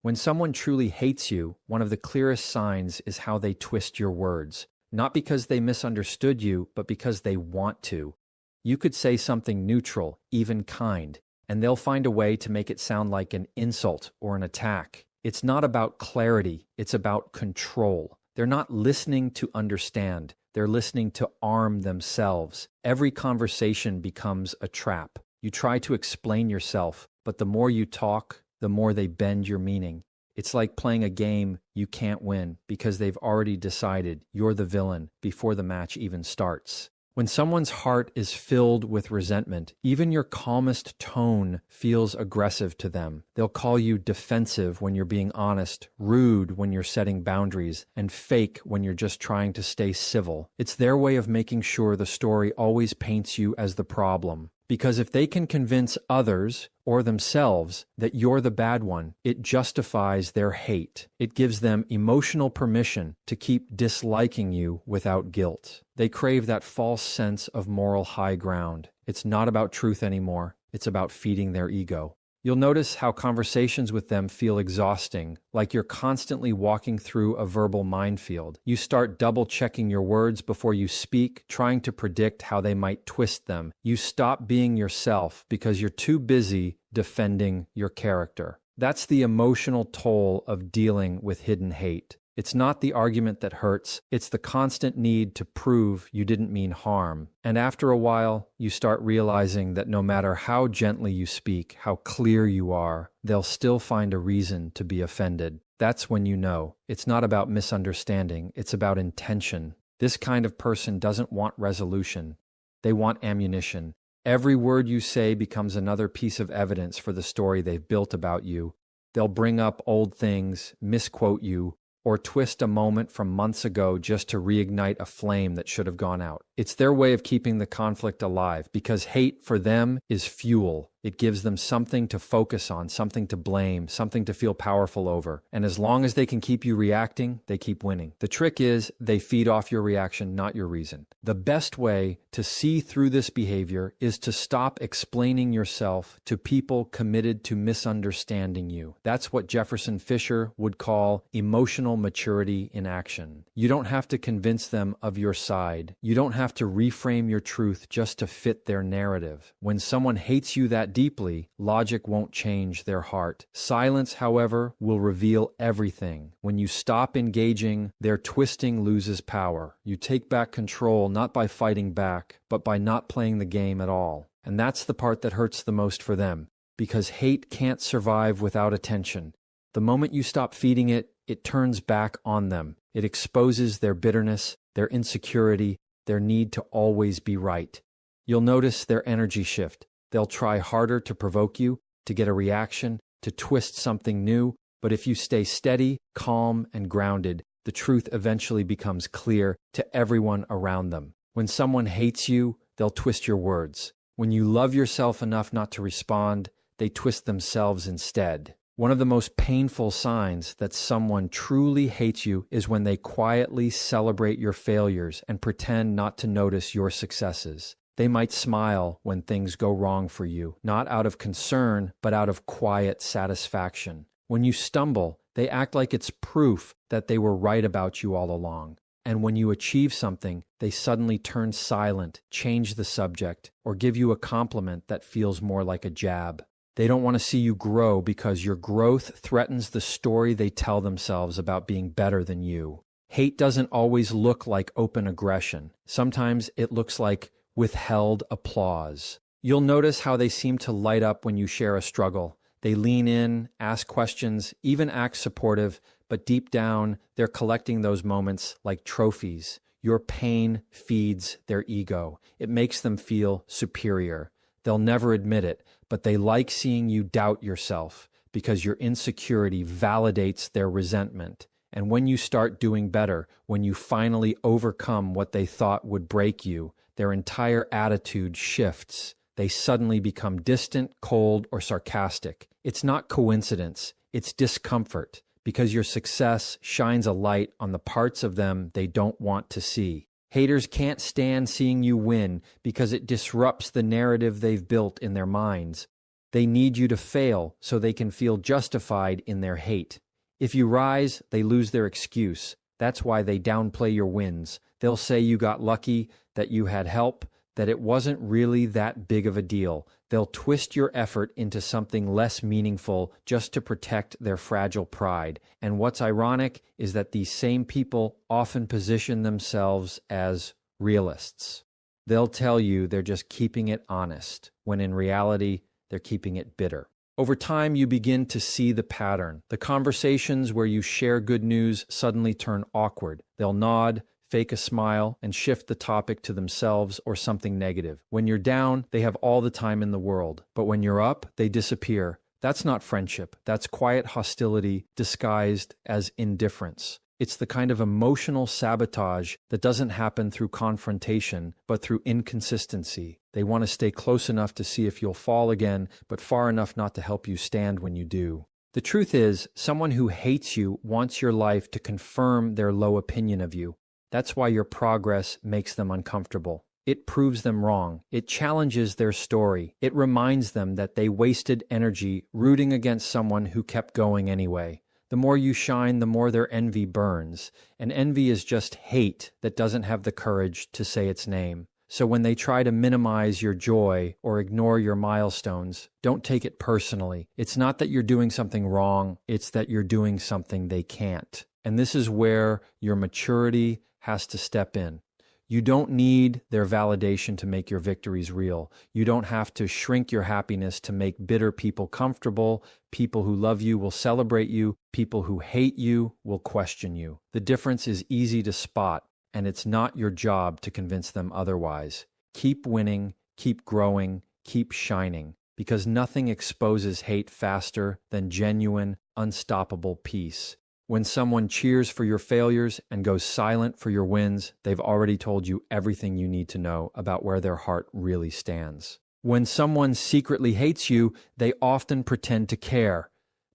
When someone truly hates you, one of the clearest signs is how they twist your words. Not because they misunderstood you, but because they want to. You could say something neutral, even kind, and they'll find a way to make it sound like an insult or an attack. It's not about clarity, it's about control. They're not listening to understand, they're listening to arm themselves. Every conversation becomes a trap. You try to explain yourself, but the more you talk, the more they bend your meaning. It's like playing a game you can't win because they've already decided you're the villain before the match even starts. When someone's heart is filled with resentment, even your calmest tone feels aggressive to them. They'll call you defensive when you're being honest, rude when you're setting boundaries, and fake when you're just trying to stay civil. It's their way of making sure the story always paints you as the problem. Because if they can convince others or themselves that you're the bad one, it justifies their hate. It gives them emotional permission to keep disliking you without guilt. They crave that false sense of moral high ground. It's not about truth anymore. It's about feeding their ego. You'll notice how conversations with them feel exhausting, like you're constantly walking through a verbal minefield. You start double-checking your words before you speak, trying to predict how they might twist them. You stop being yourself because you're too busy defending your character. That's the emotional toll of dealing with hidden hate. It's not the argument that hurts, it's the constant need to prove you didn't mean harm. And after a while, you start realizing that no matter how gently you speak, how clear you are, they'll still find a reason to be offended. That's when you know it's not about misunderstanding, it's about intention. This kind of person doesn't want resolution. They want ammunition. Every word you say becomes another piece of evidence for the story they've built about you. They'll bring up old things, misquote you, or twist a moment from months ago just to reignite a flame that should have gone out. It's their way of keeping the conflict alive, because hate for them is fuel. It gives them something to focus on, something to blame, something to feel powerful over. And as long as they can keep you reacting, they keep winning. The trick is they feed off your reaction, not your reason. The best way to see through this behavior is to stop explaining yourself to people committed to misunderstanding you. That's what Jefferson Fisher would call emotional maturity in action. You don't have to convince them of your side. You don't have to reframe your truth just to fit their narrative. When someone hates you that deeply, logic won't change their heart. Silence, however, will reveal everything. When you stop engaging, their twisting loses power. You take back control not by fighting back, but by not playing the game at all. And that's the part that hurts the most for them, because hate can't survive without attention. The moment you stop feeding it, it turns back on them. It exposes their bitterness, their insecurity, their need to always be right. You'll notice their energy shift. They'll try harder to provoke you, to get a reaction, to twist something new, but if you stay steady, calm, and grounded, the truth eventually becomes clear to everyone around them. When someone hates you, they'll twist your words. When you love yourself enough not to respond, they twist themselves instead. One of the most painful signs that someone truly hates you is when they quietly celebrate your failures and pretend not to notice your successes. They might smile when things go wrong for you, not out of concern, but out of quiet satisfaction. When you stumble, they act like it's proof that they were right about you all along. And when you achieve something, they suddenly turn silent, change the subject, or give you a compliment that feels more like a jab. They don't want to see you grow because your growth threatens the story they tell themselves about being better than you. Hate doesn't always look like open aggression. Sometimes it looks like withheld applause. You'll notice how they seem to light up when you share a struggle. They lean in, ask questions, even act supportive, but deep down, they're collecting those moments like trophies. Your pain feeds their ego. It makes them feel superior. They'll never admit it, but they like seeing you doubt yourself because your insecurity validates their resentment. And when you start doing better, when you finally overcome what they thought would break you, their entire attitude shifts. They suddenly become distant, cold, or sarcastic. It's not coincidence, it's discomfort, because your success shines a light on the parts of them they don't want to see. Haters can't stand seeing you win because it disrupts the narrative they've built in their minds. They need you to fail so they can feel justified in their hate. If you rise, they lose their excuse. That's why they downplay your wins. They'll say you got lucky, that you had help, that it wasn't really that big of a deal. They'll twist your effort into something less meaningful just to protect their fragile pride. And what's ironic is that these same people often position themselves as realists. They'll tell you they're just keeping it honest, when in reality, they're keeping it bitter. Over time, you begin to see the pattern. The conversations where you share good news suddenly turn awkward. They'll nod, fake a smile, and shift the topic to themselves or something negative. When you're down, they have all the time in the world. But when you're up, they disappear. That's not friendship. That's quiet hostility disguised as indifference. It's the kind of emotional sabotage that doesn't happen through confrontation, but through inconsistency. They want to stay close enough to see if you'll fall again, but far enough not to help you stand when you do. The truth is, someone who hates you wants your life to confirm their low opinion of you. That's why your progress makes them uncomfortable. It proves them wrong. It challenges their story. It reminds them that they wasted energy rooting against someone who kept going anyway. The more you shine, the more their envy burns. And envy is just hate that doesn't have the courage to say its name. So when they try to minimize your joy or ignore your milestones, don't take it personally. It's not that you're doing something wrong, it's that you're doing something they can't. And this is where your maturity has to step in. You don't need their validation to make your victories real. You don't have to shrink your happiness to make bitter people comfortable. People who love you will celebrate you. People who hate you will question you. The difference is easy to spot, and it's not your job to convince them otherwise. Keep winning, keep growing, keep shining, because nothing exposes hate faster than genuine, unstoppable peace. When someone cheers for your failures and goes silent for your wins, they've already told you everything you need to know about where their heart really stands. When someone secretly hates you, they often pretend to care,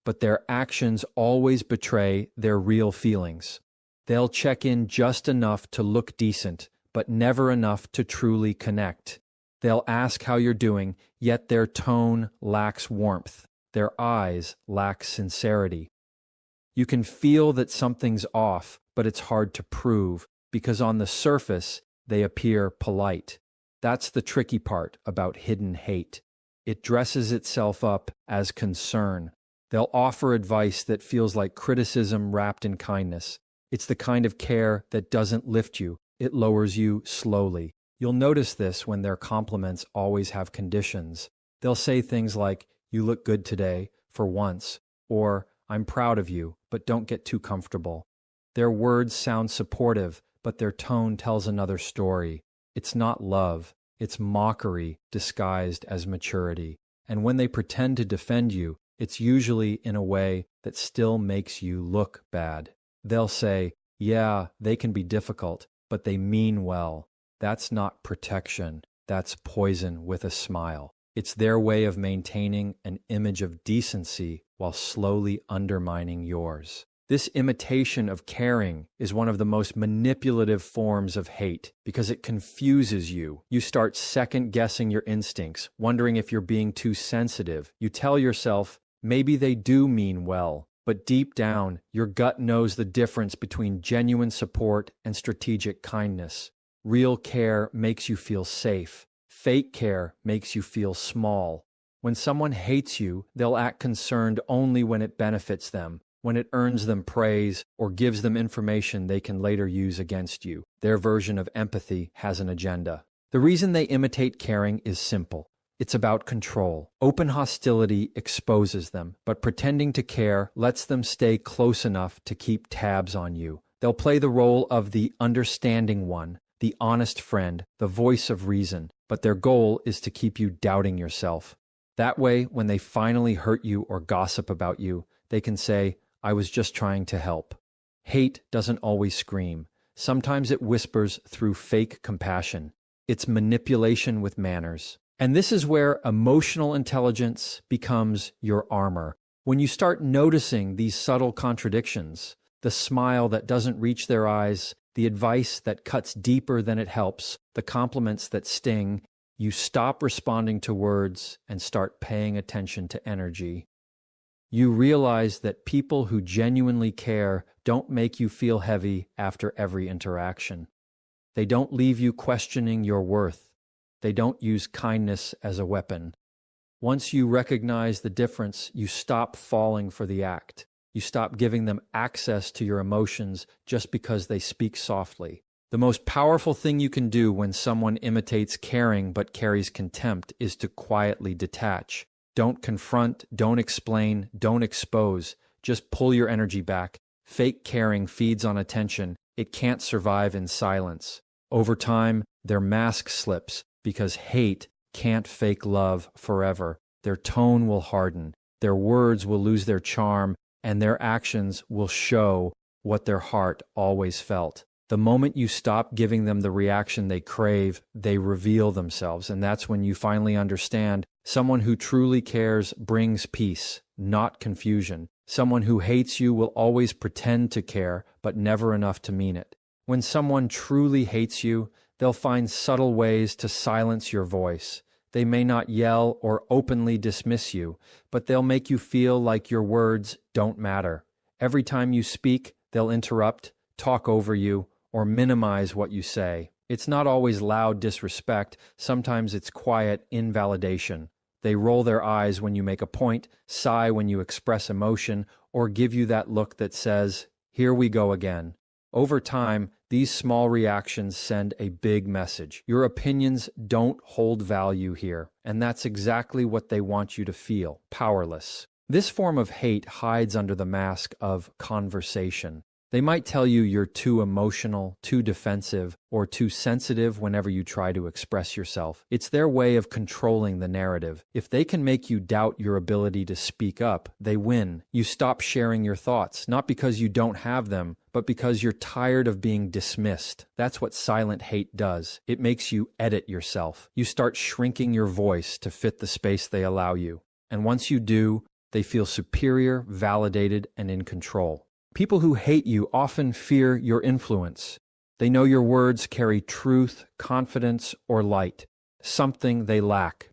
but their actions always betray their real feelings. They'll check in just enough to look decent, but never enough to truly connect. They'll ask how you're doing, yet their tone lacks warmth. Their eyes lack sincerity. You can feel that something's off, but it's hard to prove, because on the surface, they appear polite. That's the tricky part about hidden hate. It dresses itself up as concern. They'll offer advice that feels like criticism wrapped in kindness. It's the kind of care that doesn't lift you, it lowers you slowly. You'll notice this when their compliments always have conditions. They'll say things like, "You look good today, for once," or "I'm proud of you, but don't get too comfortable." Their words sound supportive, but their tone tells another story. It's not love, it's mockery disguised as maturity. And when they pretend to defend you, it's usually in a way that still makes you look bad. They'll say, "Yeah, they can be difficult, but they mean well." That's not protection, that's poison with a smile. It's their way of maintaining an image of decency while slowly undermining yours. This imitation of caring is one of the most manipulative forms of hate because it confuses you. You start second-guessing your instincts, wondering if you're being too sensitive. You tell yourself, maybe they do mean well, but deep down, your gut knows the difference between genuine support and strategic kindness. Real care makes you feel safe. Fake care makes you feel small. When someone hates you, they'll act concerned only when it benefits them, when it earns them praise or gives them information they can later use against you. Their version of empathy has an agenda. The reason they imitate caring is simple. It's about control. Open hostility exposes them, but pretending to care lets them stay close enough to keep tabs on you. They'll play the role of the understanding one, the honest friend, the voice of reason, but their goal is to keep you doubting yourself. That way, when they finally hurt you or gossip about you, they can say, "I was just trying to help." Hate doesn't always scream. Sometimes it whispers through fake compassion. It's manipulation with manners. And this is where emotional intelligence becomes your armor. When you start noticing these subtle contradictions, the smile that doesn't reach their eyes, the advice that cuts deeper than it helps, the compliments that sting, You stop responding to words and start paying attention to energy. You realize that people who genuinely care don't make you feel heavy after every interaction. They don't leave you questioning your worth. They don't use kindness as a weapon. Once you recognize the difference, you stop falling for the act. You stop giving them access to your emotions just because they speak softly. The most powerful thing you can do when someone imitates caring but carries contempt is to quietly detach. Don't confront, don't explain, don't expose. Just pull your energy back. Fake caring feeds on attention. It can't survive in silence. Over time, their mask slips because hate can't fake love forever. Their tone will harden. Their words will lose their charm, and their actions will show what their heart always felt. The moment you stop giving them the reaction they crave, they reveal themselves, and that's when you finally understand someone who truly cares brings peace, not confusion. Someone who hates you will always pretend to care, but never enough to mean it. When someone truly hates you, they'll find subtle ways to silence your voice. They may not yell or openly dismiss you, but they'll make you feel like your words don't matter. Every time you speak, they'll interrupt, talk over you, or minimize what you say. It's not always loud disrespect. Sometimes it's quiet invalidation. They roll their eyes when you make a point, sigh when you express emotion, or give you that look that says, "Here we go again." Over time, these small reactions send a big message. Your opinions don't hold value here, and that's exactly what they want you to feel: powerless. This form of hate hides under the mask of conversation. They might tell you you're too emotional, too defensive, or too sensitive whenever you try to express yourself. It's their way of controlling the narrative. If they can make you doubt your ability to speak up, they win. You stop sharing your thoughts, not because you don't have them, but because you're tired of being dismissed. That's what silent hate does. It makes you edit yourself. You start shrinking your voice to fit the space they allow you. And once you do, they feel superior, validated, and in control. People who hate you often fear your influence. They know your words carry truth, confidence, or light, something they lack.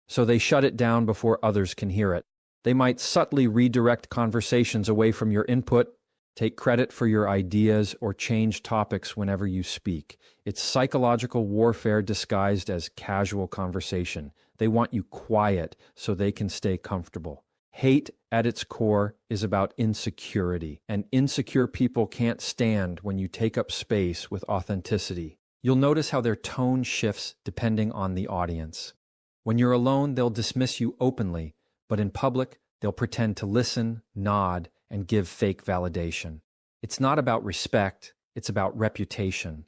So they shut it down before others can hear it. They might subtly redirect conversations away from your input, take credit for your ideas, or change topics whenever you speak. It's psychological warfare disguised as casual conversation. They want you quiet so they can stay comfortable. Hate, at its core, is about insecurity, and insecure people can't stand when you take up space with authenticity. You'll notice how their tone shifts depending on the audience. When you're alone, they'll dismiss you openly, but in public, they'll pretend to listen, nod, and give fake validation. It's not about respect, it's about reputation.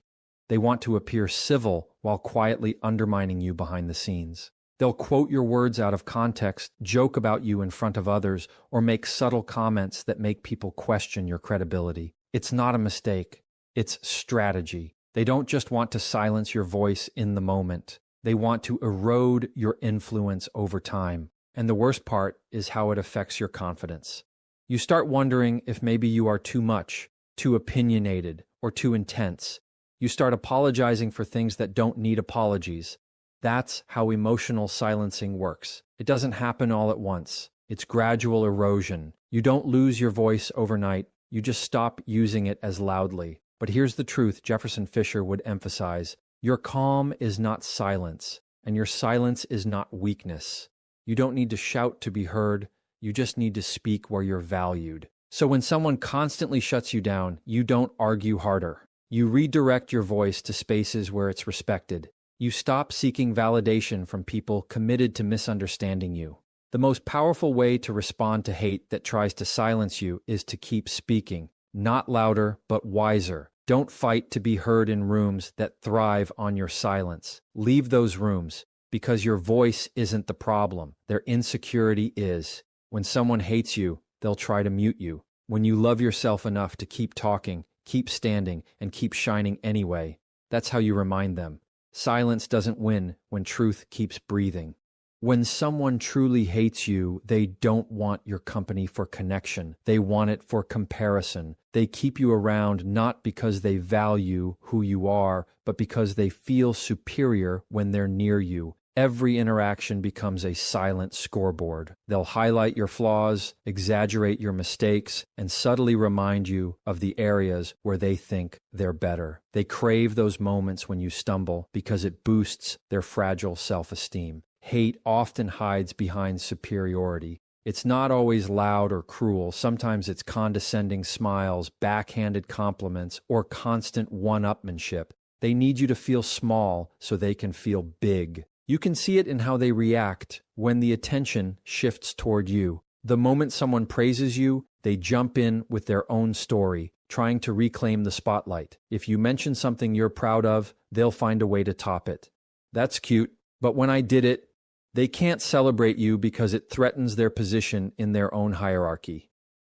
They want to appear civil while quietly undermining you behind the scenes. They'll quote your words out of context, joke about you in front of others, or make subtle comments that make people question your credibility. It's not a mistake. It's strategy. They don't just want to silence your voice in the moment. They want to erode your influence over time. And the worst part is how it affects your confidence. You start wondering if maybe you are too much, too opinionated, or too intense. You start apologizing for things that don't need apologies. That's how emotional silencing works. It doesn't happen all at once. It's gradual erosion. You don't lose your voice overnight. You just stop using it as loudly. But here's the truth Jefferson Fisher would emphasize. Your calm is not silence, and your silence is not weakness. You don't need to shout to be heard. You just need to speak where you're valued. So when someone constantly shuts you down, you don't argue harder. You redirect your voice to spaces where it's respected. You stop seeking validation from people committed to misunderstanding you. The most powerful way to respond to hate that tries to silence you is to keep speaking, not louder, but wiser. Don't fight to be heard in rooms that thrive on your silence. Leave those rooms, because your voice isn't the problem. Their insecurity is. When someone hates you, they'll try to mute you. When you love yourself enough to keep talking, keep standing, and keep shining anyway, that's how you remind them. Silence doesn't win when truth keeps breathing. When someone truly hates you, they don't want your company for connection. They want it for comparison. They keep you around not because they value who you are, but because they feel superior when they're near you. Every interaction becomes a silent scoreboard. They'll highlight your flaws, exaggerate your mistakes, and subtly remind you of the areas where they think they're better. They crave those moments when you stumble because it boosts their fragile self-esteem. Hate often hides behind superiority. It's not always loud or cruel. Sometimes it's condescending smiles, backhanded compliments, or constant one-upmanship. They need you to feel small so they can feel big. You can see it in how they react when the attention shifts toward you. The moment someone praises you, they jump in with their own story, trying to reclaim the spotlight. If you mention something you're proud of, they'll find a way to top it. That's cute, but when I did it, they can't celebrate you because it threatens their position in their own hierarchy.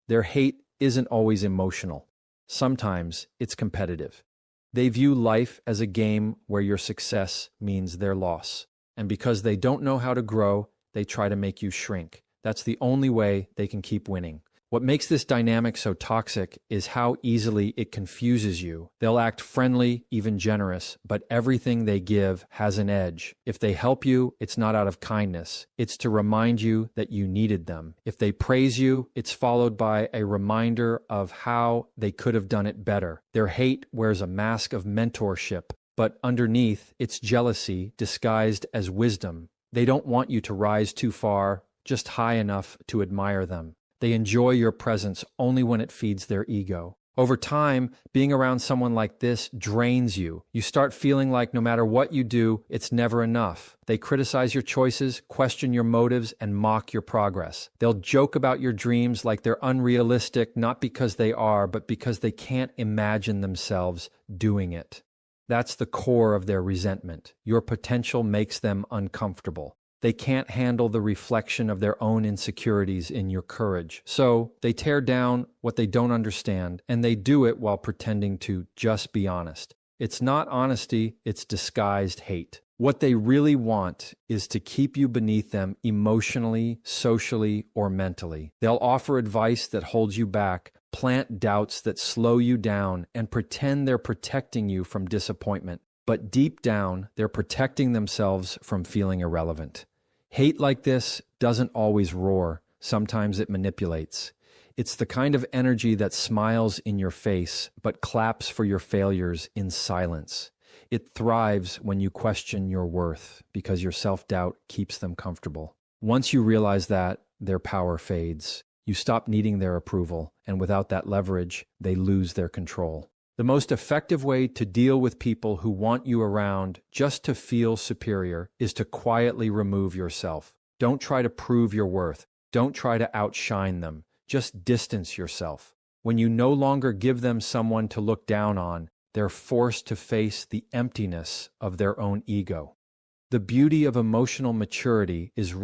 Their hate isn't always emotional. Sometimes it's competitive. They view life as a game where your success means their loss. And because they don't know how to grow, they try to make you shrink. That's the only way they can keep winning. What makes this dynamic so toxic is how easily it confuses you. They'll act friendly, even generous, but everything they give has an edge. If they help you, it's not out of kindness. It's to remind you that you needed them. If they praise you, it's followed by a reminder of how they could have done it better. Their hate wears a mask of mentorship, but underneath, it's jealousy disguised as wisdom. They don't want you to rise too far, just high enough to admire them. They enjoy your presence only when it feeds their ego. Over time, being around someone like this drains you. You start feeling like no matter what you do, it's never enough. They criticize your choices, question your motives, and mock your progress. They'll joke about your dreams like they're unrealistic, not because they are, but because they can't imagine themselves doing it. That's the core of their resentment. Your potential makes them uncomfortable. They can't handle the reflection of their own insecurities in your courage. So they tear down what they don't understand, and they do it while pretending to just be honest. It's not honesty, it's disguised hate. What they really want is to keep you beneath them emotionally, socially, or mentally. They'll offer advice that holds you back, plant doubts that slow you down, and pretend they're protecting you from disappointment. But deep down, they're protecting themselves from feeling irrelevant. Hate like this doesn't always roar. Sometimes it manipulates. It's the kind of energy that smiles in your face, but claps for your failures in silence. It thrives when you question your worth because your self-doubt keeps them comfortable. Once you realize that, their power fades. You stop needing their approval, and without that leverage, they lose their control. The most effective way to deal with people who want you around just to feel superior is to quietly remove yourself. Don't try to prove your worth. Don't try to outshine them. Just distance yourself. When you no longer give them someone to look down on, they're forced to face the emptiness of their own ego. The beauty of emotional maturity is